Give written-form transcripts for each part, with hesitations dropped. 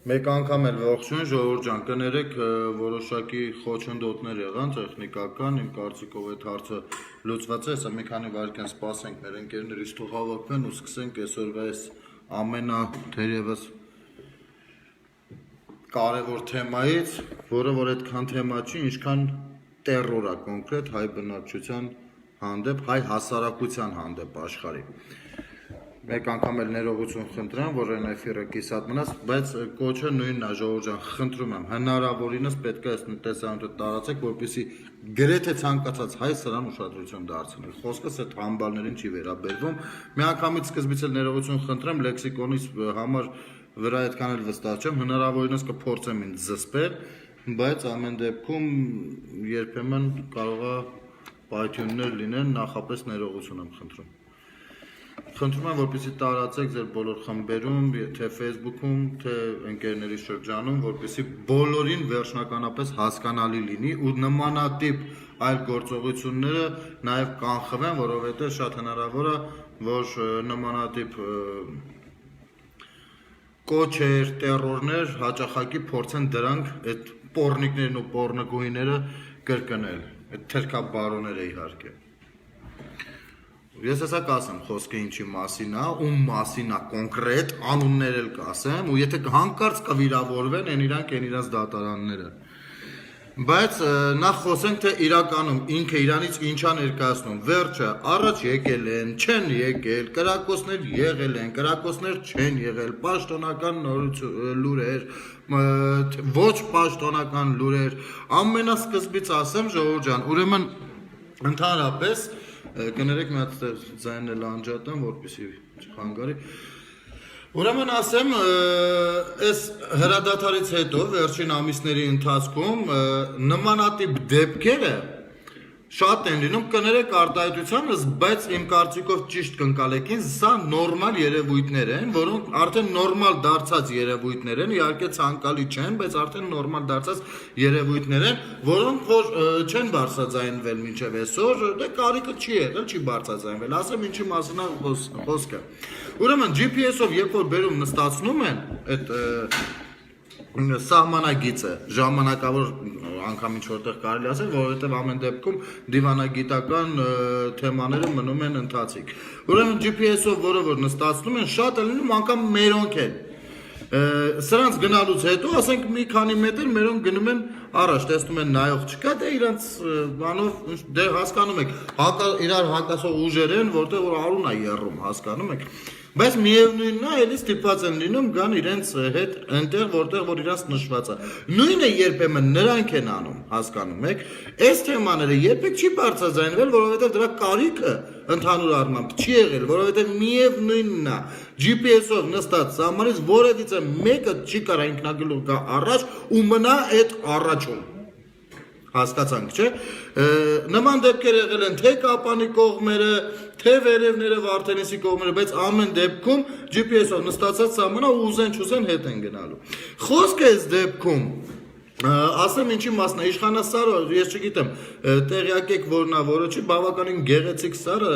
Մեկ անգամ էլ ողջույն ժողովուրդ ջան, կներեք որոշակի խոչընդոտներ եղան տեխնիկական, իմ կարծիքով այդ հարցը լուծված է, հեսա մի քանի վայրկյան սպասենք մեր ընկերներից թող հավաքվեն ու սկսենք այսօրվա այս թերևս կարևոր թեմայից, որը որ այդքան թեմա չի, ինչքան տերոր է կոնկրետ հայ բնակչության հանդեպ, հայ հասարակության հանդեպ աշխարհի։ Մեկ անգամ էլ ներողություն խնդրեմ, որ այն էֆիրը կիսատ մնաց, բայց կոչը նույնն է, ժողովուրդ ջան, խնդրում եմ, հնարավորինս պետք է այս տեսանյութը տարածեք, որպեսզի գրեթե ցանկացած հայ սրան ուշադրություն դարձնի։ Խոսքս այդ համբալներին չի վերաբերվում։ Միանգամից սկզբից էլ ներողություն խնդրեմ, լեքսիկոնից համար վրա այդքան էլ վստահ չեմ, հնարավորինս կփորձեմ ինձ զսպել, բայց ամեն դեպքում երբեմն կարող է պայթյուններ լինեն, նախապես ներողություն եմ խնդրում։ Խնդրում եմ, որպեսզի տարածեք ձեր բոլոր խմբերում, թե Facebook-ում, թե ընկերների շրջանում, որպեսզի բոլորին վերջնականապես հասկանալի լինի ու նմանատիպ այլ գործողությունները նաև կանխվեն, որովհետև շատ հնարավոր է, որ նմանատիպ կոչեր, տերորներ հաճախակի փորձեն դրանք այդ պոռնիկներն ու պոռնգույները կրկնել, այդ թրքաբարոները իհարկե։ Ես հեսա կասեմ խոսքը ինչի մասին է, ում մասին է կոնկրետ, անուններ էլ կասեմ, ու եթե հանկարծ կվիրավորվեն, են իրանց դատարանները։ Բայց նախ խոսենք, թե իրականում ինքը իրանից ինչա ներկայացնում, վերջը առաջ եկել են, չեն եկել, կրակոցներ եղել են, կրակոցներ չեն եղել, պաշտոնական լուրեր, ոչ պաշտոնական լուրեր, ամենասկզբից ասեմ, ժողովուրդ ջան, ուրեմն ընդհանրապես կներեք մի հատ ձայնն էլ անջատեմ, որպեսզի չխանգարի։ Ուրեմն ասեմ, այս հրադադարից հետո վերջին ամիսների ընթացքում նմանատիպ դեպքերը շատ են լինում, կներեք արտահայտությանս, բայց իմ կարծիքով ճիշտ կընկալեքին, սա նորմալ երևույթներ են, որոնք արդեն նորմալ դարձած երևույթներ են, իհարկե ցանկալի չեն, բայց արդեն նորմալ դարձած երևույթներ են, որոնք որ չեն բարձրաձայնվել մինչև այսօր, դե կարիքը չի եղել, չի բարձրաձայնվել, ասեմ ինչի մասին է խոսքը։ Ուրեմն GPS-ով երբ որ բերում նստացնում են այդ սահմանագիծը, ժամանակավոր անգամ ինչ որտեղ կարելի ասել, որովհետև ամեն դեպքում դիվանագիտական թեմաները մնում են ընթացիկ։ Ուրեմն GPS-ով որը որ նստացնում են, շատ է լինում անգամ մերոնք են։ Սրանց գնալուց հետո, ասենք մի քանի մետր մերոնք գնում են առաջ, տեսնում են նայող չկա, դե իրանց բանով դե հասկանում եք, իրար հակասող ուժեր են, որտեղ որ արուն է եռում, հասկանում եք։ Բայց միևնույնն է, էլի ստիպված են լինում գան իրենց հետ այնտեղ, որտեղ որ իրաց նշված է։ Նույնը երբեմն նրանք են անում, հասկանում եք։ Այս թեմաները երբեք չի բարձրաձայնվել, որովհետև դրա կարիքը ընդհանուր առմամբ չի եղել, որովհետև միևնույնն է, GPS-ով նստած սահմանից որևիցե մեկը չի կարող ինքնագլուխ գա առաջ ու մնա այդ առաջում։ Հասկացանք, չէ՞։ Նման դեպքեր եղել են թե Կապանի կողմերը, թե վերևները Վարդենիսի կողմերը, բայց ամեն դեպքում GPS-ով նստածած սահմանա ու ուզեն հետ են գնալու։ Խոսքը այս դեպքում ասեմ ինչի մասն է, իշխանասարը, ես չգիտեմ, տեղյակ եք որն է, որը չի, բավականին գեղեցիկ սարը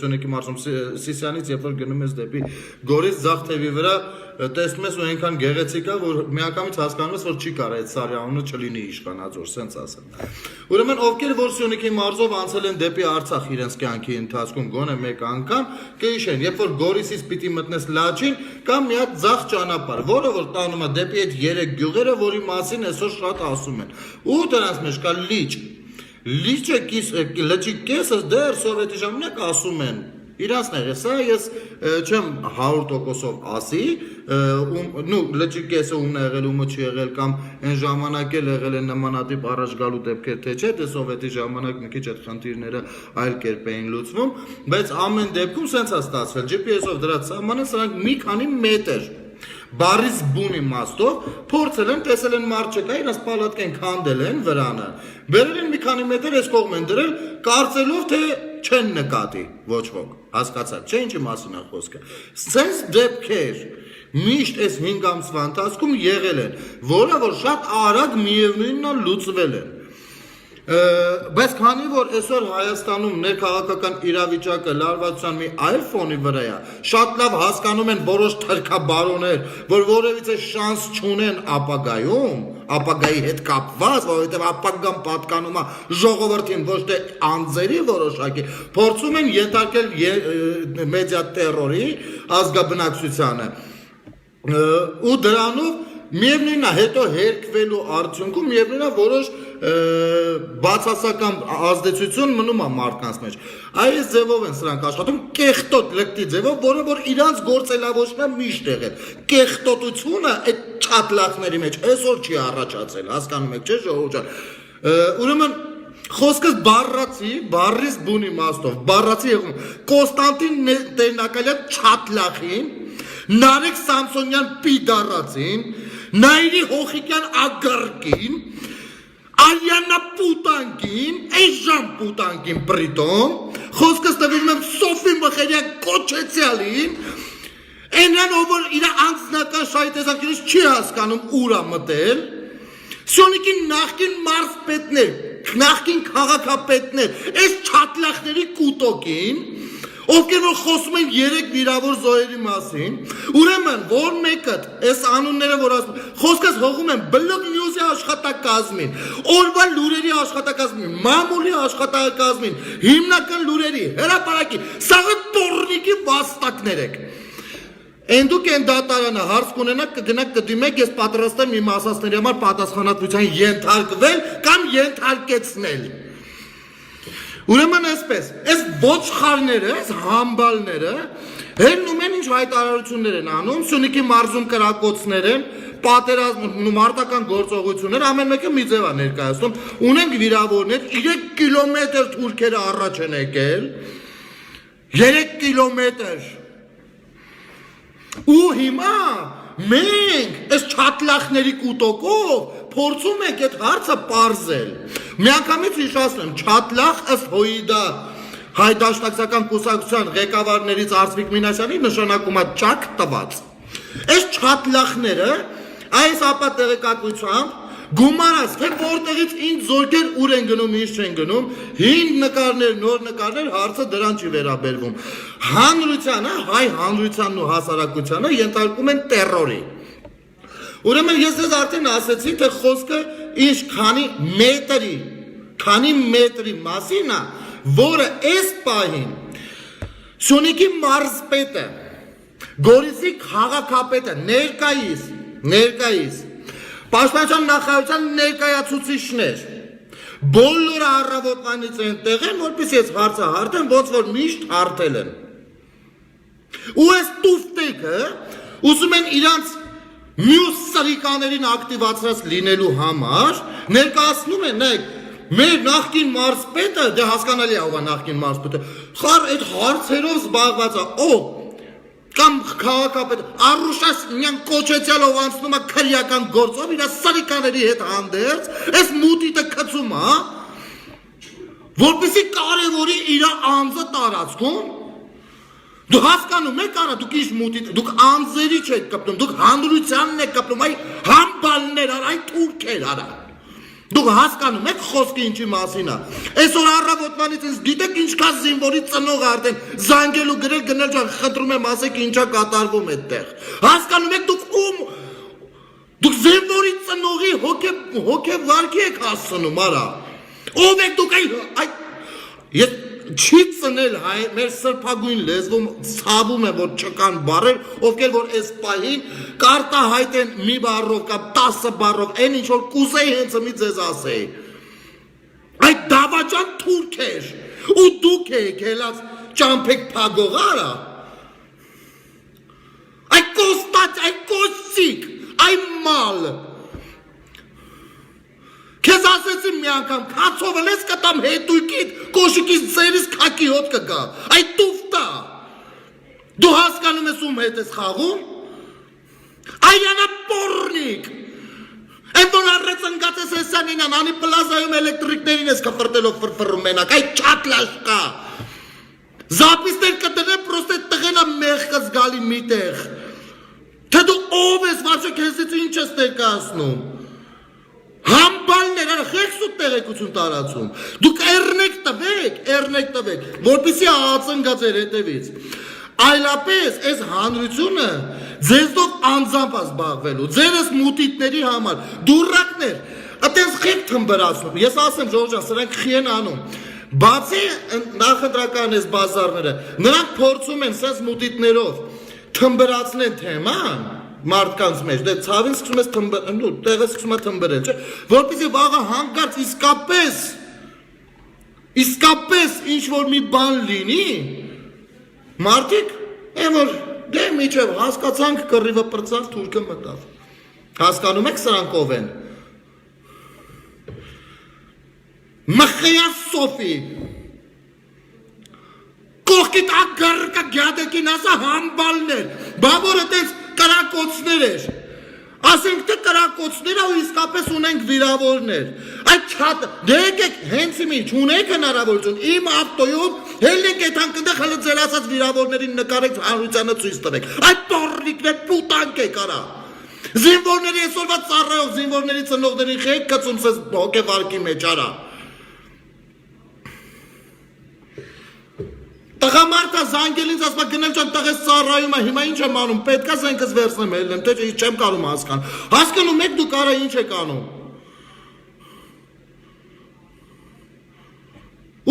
Սյունիքի մարզում Սիսյանից, երբ որ գնում ես դեպի Գորիս ձախ թևի վրա, տեսնում ես ու այնքան գեղեցիկ է, որ միանգամից հասկանում ես, որ չի կարող այդ սարի անունը չլինի Իշխանաձոր, սենց ասեմ։ Ուրեմն ովքեր որ Սյունիքի մարզով անցել են դեպի Արցախ իրենց կյանքի ընթացքում գոնե մեկ անգամ, կհիշեն, երբ որ Գորիսից պիտի մտնես Լաչին, կամ մի հատ ձախ ճանապարհ, որը որ տանում է դեպի այդ երեք գյուղերը, որի մասին այսօր շատ ասում են։ Ու դրանց մեջ կա լիճ։ Լիճը լճի կեսը դեռ սովետի ժամանակ ասում են։ Իրանցն է, սա ես չեմ 100%-ով ասի, լճի կեսը ումն է եղել, ումը չի եղել, կամ այն ժամանակ էլ եղել են նմանատիպ առաջ գալու դեպքեր, թե չէ, թե սովետի ժամանակ մի քիչ այդ խնդիրները այլ կերպ էին լուծվում, բայց ամեն դեպքում սենց է ստացվել, GPS-ով դրած սահմանը սրանք մի քանի մետր Բարիս բուն իմաստով փորձել են, տեսել են մարդ չկա, իրաց պալատկեն քանդել են վրանը, բերել են մի քանի մետր այս կողմ են դրել, կարծելով թե չեն նկատի ոչ ոք, հասկացաք, չէ ինչի մասին է խոսքը։ Սենց դեպքեր միշտ այս 5 ամսվա ընթացքում եղել են, որը որ շատ արագ միևնույնն է լուծվել են։ Բայց քանի որ այսօր Հայաստանում ներքաղաքական իրավիճակը լարվածության մի այլ ֆոնի վրա է, շատ լավ հասկանում են որոշ թրքաբարոներ, որ որևիցե շանս չունեն ապագայի հետ կապված, որովհետև ապագան պատկանում է ժողովրդին, ոչ թե անձերի որոշակի, փորձում են ենթարկել մեդիա տերորի ազգաբնակչությանը, ու դրանով միևնույնն է հետո հերկվելու արդյունքում միևնույնն է որոշ բացասական ազդեցություն մնում է մարդկանց մեջ։ Այս ձևով են սրանք աշխատում կեղտոտ լկտի ձևով, որը որ իրանց գործելավոճն է միշտ եղել։ Կեղտոտությունը այդ չատլախների մեջ այսօր չի առաջացել, հասկանում եք, չէ՞ ժողովուրդ ջան։ Ուրեմն խոսքս բառից բուն իմաստով, բառացի եղում Կոստանտին Տերնակալյան չատլախին, Նարեկ Սամսոնյան պիդարացին, Նայիրի Հոխիկյան ագարկին, Արյանա պուտանկին, Էժան պուտանկին պրիտոմ, խոսքս տվինում եմ Սոֆի Մխերյան կոչեցյալին, Էնյան ով որ իր անձնական շահիտեզակերից չի հասկանում ուր է մտել, Սյոնիկին նախկին մարզպետներ, նախկին քաղաքապետներ, այս չատլախների կուտոկին, ովքեր որ խոսում են 3 վիրավոր զոհերի մասին, ուրեմն որ մեկը այս անունները որ ասում, խոսքս հողում են Block News-ի աշխատակազմին, օրվա լուրերի աշխատակազմին, մամուլի աշխատակազմին, հիմնական լուրերի, հրապարակի, սաղը տորնիկի վաստակներ եք։ Են դուք են դատարանը հարց կունենաք կգնաք կդիմեք, ես պատրաստ եմ իմ ասածների համար պատասխանատվության ենթարկվել կամ ենթարկեցնել։ Ուրեմն այսպես, այս ոչխարները, այս համբալները հելնում են ինչ հայտարարություններ են անում, Սյունիքի մարզում կրակոցներ են, պատերազմ մարտական գործողություններ, ամեն մեկը մի ձև է ներկայացնում, ունենք վիրավորներ, 3 կիլոմետր թուրքերը առաջ են եկել, 3 կիլոմետր, ու հիմա մենք այս չատլախների կուտոկով փորձում ենք այդ հարցը պարզել։ Միանգամից հիշեցնեմ, չատլախ ըստ հոիդա հայ դաշնակցական կուսակցության ղեկավարներից Արծվիկ Մինասյանի նշանակում է ճակ տված։ Այս չատլախները այս ապա տեղեկատվությամբ գումարած, թե որտեղից ինչ զորքեր ուր են գնում, ինչ չեն գնում, հին նկարներ, նոր նկարներ, հարցը դրան չի վերաբերվում։ Հանրությանը, հայ հանրությանն ու հասարակությանը ենթարկում են տերորի։ Ուրեմն ես ձեզ արդեն ասեցի, թե խոսքը ինչ քանի մետրի մասին է, որը այս պահին Սյունիքի մարզպետը, Գորիսի քաղաքապետը, ներկայիս Պաշտպանության նախարարության ներկայացուցիչներ բոլորը առավոտվանից են տեղեն, որպես ես հարցը հարթեմ, ոնց որ միշտ հարթել են։ Ու այս տուֆտեկը ուզում են իրանց մյուս սրիկաներին ակտիվացրած լինելու համար ներկայացնում են, նայեք, մեր նախկին մարզպետը, դե հասկանալի է ով է նախկին մարզպետը, այդ հարցերով զբաղված է, կամ քաղաքապետ Արուշասյան կոչեցյալով անցնում է քրեական գործով իր սրիկաների հետ հանդերձ, այս մուտիտը գցում է, որպեսզի կարևորի իր անձը տարածքում։ Դու հասկանում եք արա, դուք ինչ մուտիտ, դուք անձերի չեք կպնում, դուք հանրությանն եք կպնում, այ համբալներ արա, այ թուրքեր արա։ Դուք հասկանում եք խոսքը ինչի մասին է։ Այսօր առավոտվանից ինձ գիտեք ինչքան զինվորի ծնող արդեն զանգելու գրել գնել ջան, խնդրում եմ ասեք ինչա կատարվում այդտեղ։ Հասկանում եք դուք զինվորի ծնողի հոգեվարքի եք հասցնում, արա։ Ով եք դուք ես չի ծնել հայ, մեր սրբագույն լեզվում ցավում է, որ չկան բառեր, ովքեր որ այս պահին կարտահայտ են մի բառով կամ 10 բառով, այն ինչ որ կուզեի հենց մի ձեզ ասեի։ Այդ դավաճան թուրքեր, ու դուք եք հելած ճամփեք փագողարա։ Այդ կոստաց, այդ կոստիկ, այդ մալ։ Քեզ ասեցի մի անգամ, քացով լես կտամ հետույքիդ, կոշիկից ձերից քակի հոտ կգա, այդ տուֆտա, դու հասկանում ես ում հետ ես խաղում, Արյանա պորնիկ, են որ առեց ընգած ես հեսանինան, անի պլազայում էլեկտրիկներին ես կվրտելով վրվրում մենակ, այդ չատլաշկա, զապիսներ կտնեմ, պրոստ այդ տղենա մեղքը զգալի մի տեղ, թե դու ով ես, վարշը քեզից ինչ ես ներկայացնում, Համբալներ, Հայտարարը խեղսուտ տեղեկություն տարածում։ Դուք էրնեք տվեք, որպեսզի ԱԱՑ-ն գա ձեր հետևից։ Այլապես այս հանրությունը ձեզով անձամբ զբաղվելու, ձերս մուտիտների համար, դուրակներ, այդպես խեք թմբրացնում։ Ես ասեմ Ժորժ ջան, սրանք խի են անում։ Բացի նախընտրական այս բազարները, նրանք փորձում են սենց մուտիտներով թմբրացնեն թեման մարդկանց մեջ, դե ցավին սկսում ես տեղը սկսում է թմբրել, չէ՞, որպեսզի վաղը հանկարծ իսկապես ինչ որ մի բան լինի, մարդիկ, որ դե միջև հասկացանք կռիվը պրծավ, թուրքը մտավ։ Հասկանում եք սրանք ով են։ Մխիա Սոֆի կողքիդ ագարկա գյադեկին ասա համբալներ, բավորը տենց կրակոցներ էր, ասենք թե կրակոցներ ու իսկապես ունենք վիրավորներ, այդ չատ, դե եկեք հենց իմի չունեք հնարավորություն, իմ ավտոյով հելնեք էտ հանկնդեղ հլը ձեր ասած վիրավորներին նկարեք հանրությանը ցույց տվեք, այդ տորնիկներ պուտանք եք արա, զինվորների այսօրվա ծառայող զինվորների ծնողներին խեք կծում սես հոգևարկի մեջ արա, տղամարդը զանգելինց ասպա գնել չան տղես ծառայում է, հիմա ինչ եմ անում, պետք է զենքս վերցնեմ հելնեմ, թե չեմ կարում հասկանում եք դուք արա ինչ եք անում,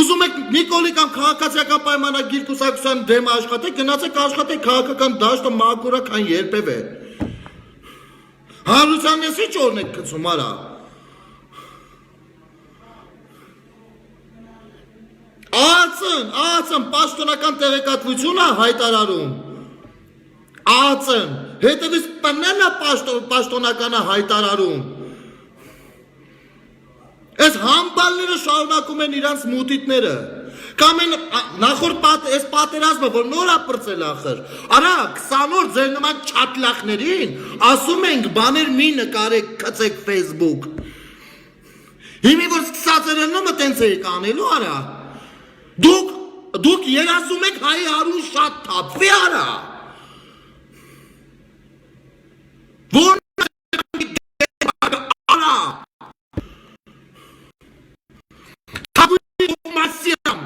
ուզում եք Նիկոլի կամ քաղաքացիական պայմանագիր կուսակցության դեմ աշխատեք, գնացեք աշխատեք քաղաքական դաշտը մաքուր է, քան երբևէ, հանրության ես ինչ օրն եք գցում արա, ԱԱՑ-ն պաշտոնական տեղեկատվությունը հայտարարում, ԱԱՑ-ն հետևից պնենը պաշտոնականը հայտարարում, այս համբալները շարունակում են իրանց մուտիտները, կամ են նախորդ այս պատերազմը, որ նոր ապրծել ախր, արա 20 օր ձեր նման չատլախներին, ասում ենք բաներ մի նկարեք, կծեք Facebook, հիմի որ սկսած երնումը տենց էիք անելու արա, Դուք երազում եք հայի արուն շատ թապվի արա, որ արա, թապվի մասիամ,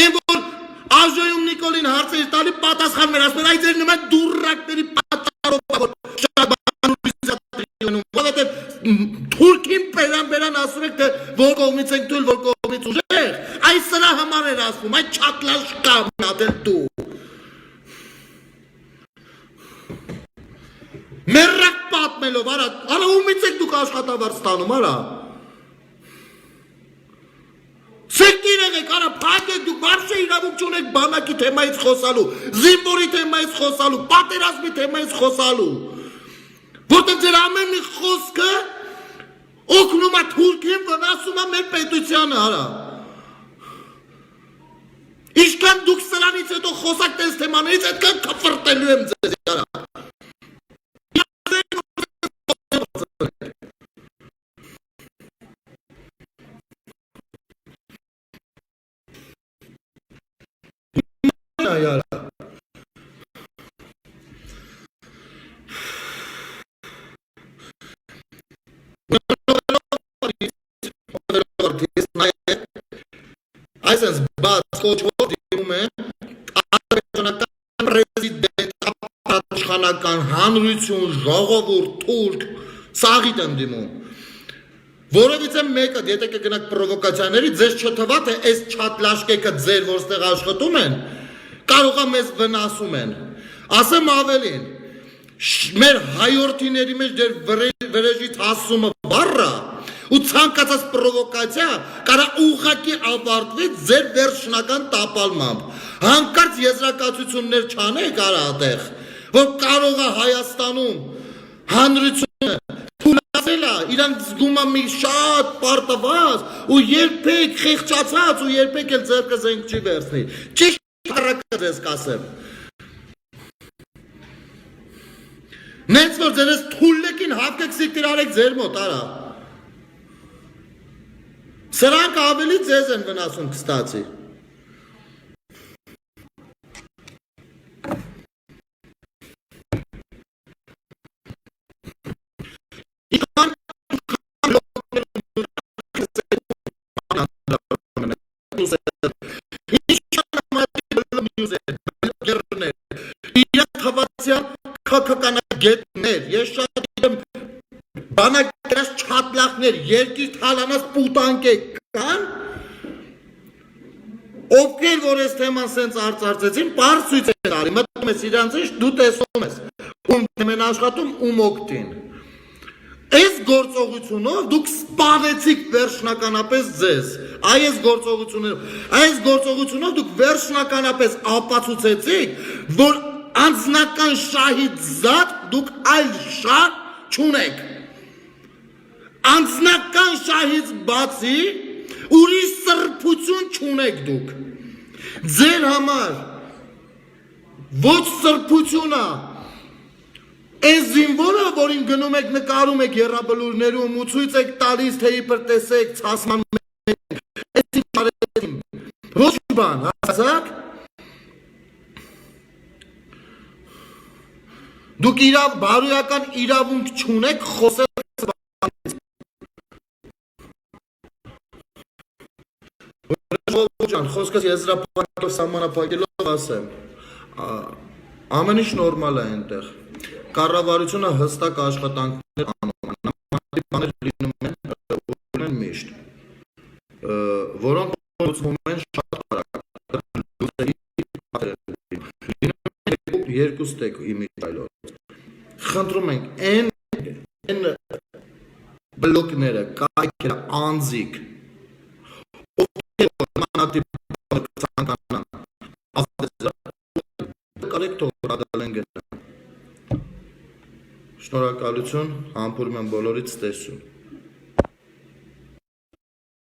են որ աժոյում Նիկոլին հարցեր տալի պատասխան մեր ասում, այդ ձեր նման դուրրակների պատարով, որ շատ բանուրիզատրիոնում, որովհետև թուրքին բերան ասում եք, որ կողմից ենք թույլ, որ կողմից ուժեղ, այս սրա համար էր ասվում, այդ չատլաշկա մնատել դու։ Մերրակ պատմելով, արա ումից եք դուք աշխատավար ստանում, արա։ Սեկտիր եղեք, արա պակ եք դուք, վարշե իրավուկ չունեք բանակի թեմայից խոսալու, զինվորի թեմայից խոսալու, պատերազմի թեմայից խոսալու, որտեղ ձեր ամեն մի խոսքը օգնում է թուրքին, վնասում է մեր պետությանը, արա։ Իշքան դուք սրանից հետո խոսակ տես թեմաներից այդքան կվրտելու եմ ձեզ արա։ Այսպես բաց կոչվող դիմում են ադրբեջանական պրեզիդենտ, ապաշխանական հանրություն, ժողովուրդ, թուրք, սաղիտ են դիմում, որովհետև մեկը, եթե կգնաք պրովոկացիաների, ձեզ չթվա, թե այս չատլաշկեկը ձեր, որ ստեղ աշխատում են, կարող է մեզ վնասում են, ասեմ ավելին, մեր հայորդիների մեջ դեր վրեժից հասումը բառը, ու ցանկացած պրովոկացիա կարա ուղղակի ավարտվի ձեր վերջնական տապալմամբ, հանկարծ եզրակացություններ չանեք արա այդտեղ, որ կարող է Հայաստանում հանրությունը թուլացել է, իրանք զգում է մի շատ պարտված ու երբեք խեղճացած ու երբեք էլ ձեռքը զենք չի վերցնի, ճիշտ առակը ձեզ կասեմ, նենց որ ձեր ես թուլլեկին հավկեք սիկտիր արեք ձեր մոտ արա, սրանք ավելի ձեզ են վնասում կստացի, գերներ, իր թվացյալ քքկանագետներ, ես շատ իրեմ բանակրած չատլախներ, երկիր թալանած պուտանկեր կան, ովքեր որ այս թեման սենց արծարծեցին, պարզ ցույց են արի, մտնում ես իրանց ինչ, դու տեսնում ես, ում թեմեն աշխատում, ում օգտին։ Այս գործողությունով դուք սպանեցիք վերջնականապես ձեզ, այս գործողությունով դուք վերջնականապես ապացուցեցիք, որ անձնական շահից զատ դուք այլ շահ չունեք, անձնական շահից բացի ուրիշ սրբություն չունեք դուք, ձեր համար ոչ սրբությունը Այս զինվորը, որին գնում եք նկարում եք եռաբլուրներում ու ցույց եք տալիս, թե իբր տեսեք ցասման մենք, այս ինչ արեցին, ոչ բան, հասակ, դուք բարոյական իրավունք չունեք խոսել սպանից, խոսքս եզրափակելով սահմանափակելով ասեմ, ամեն ինչ նորմալ է այնտեղ, կառավարությունը հստակ աշխատանքներ անում, նմանատիպ բաներ լինում են միշտ, որոնք լուծվում են շատ արագ, լինում են երկու ստեկ իմիջայլով, խնդրում ենք այն բլոկները, կայքերը, անձիկ, ովքեր նմանատիպ բաներ կցանկանան, կարեք թող ռադալեն գնան։ Շնորհակալություն, համբուրում եմ բոլորից տեսություն։